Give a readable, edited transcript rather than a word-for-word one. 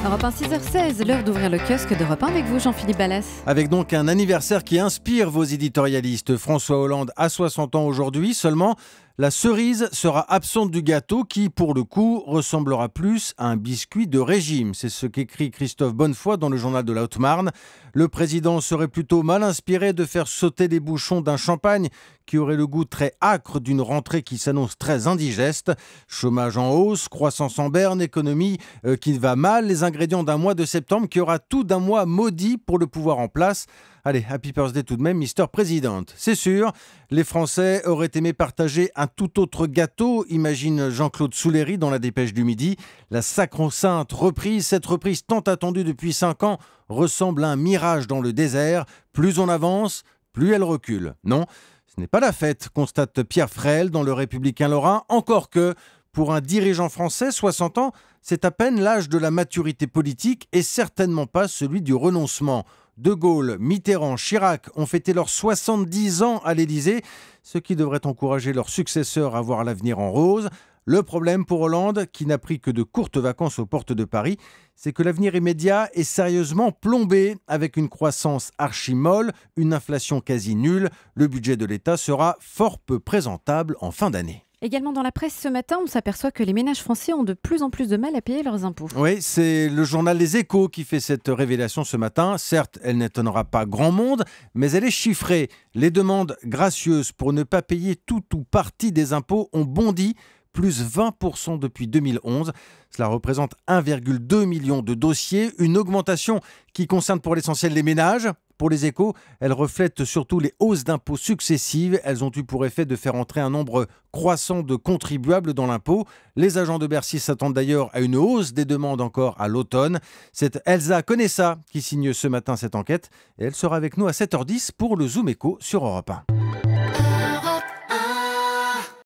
Europe 1, 6h16, l'heure d'ouvrir le kiosque d'Europe 1 avec vous, Jean-Philippe Ballas. Avec donc un anniversaire qui inspire vos éditorialistes. François Hollande a 60 ans aujourd'hui, seulement la cerise sera absente du gâteau qui, pour le coup, ressemblera plus à un biscuit de régime. C'est ce qu'écrit Christophe Bonnefoy dans le journal de la Haute-Marne. Le président serait plutôt mal inspiré de faire sauter les bouchons d'un champagne qui aurait le goût très âcre d'une rentrée qui s'annonce très indigeste. Chômage en hausse, croissance en berne, économie qui va mal, les ingrédients d'un mois de septembre qui aura tout d'un mois maudit pour le pouvoir en place. Allez, Happy Birthday tout de même, Mr. President. C'est sûr, les Français auraient aimé partager un tout autre gâteau, imagine Jean-Claude Souléry dans la Dépêche du Midi. La sacro-sainte reprise, cette reprise tant attendue depuis 5 ans, ressemble à un mirage dans le désert. Plus on avance, plus elle recule. Non, ce n'est pas la fête, constate Pierre Frêle dans Le Républicain Lorrain, encore que, pour un dirigeant français, 60 ans, c'est à peine l'âge de la maturité politique et certainement pas celui du renoncement. De Gaulle, Mitterrand, Chirac ont fêté leurs 70 ans à l'Élysée, ce qui devrait encourager leurs successeurs à voir l'avenir en rose. Le problème pour Hollande, qui n'a pris que de courtes vacances aux portes de Paris, c'est que l'avenir immédiat est sérieusement plombé avec une croissance archi-molle, une inflation quasi nulle. Le budget de l'État sera fort peu présentable en fin d'année. Également dans la presse ce matin, on s'aperçoit que les ménages français ont de plus en plus de mal à payer leurs impôts. Oui, c'est le journal Les Échos qui fait cette révélation ce matin. Certes, elle n'étonnera pas grand monde, mais elle est chiffrée. Les demandes gracieuses pour ne pas payer tout ou partie des impôts ont bondi, plus 20% depuis 2011. Cela représente 1,2 million de dossiers, une augmentation qui concerne pour l'essentiel les ménages. Pour les Échos, elle reflète surtout les hausses d'impôts successives. Elles ont eu pour effet de faire entrer un nombre croissant de contribuables dans l'impôt. Les agents de Bercy s'attendent d'ailleurs à une hausse des demandes encore à l'automne. C'est Elsa Conessa qui signe ce matin cette enquête et elle sera avec nous à 7h10 pour le Zoom Écho sur Europe 1.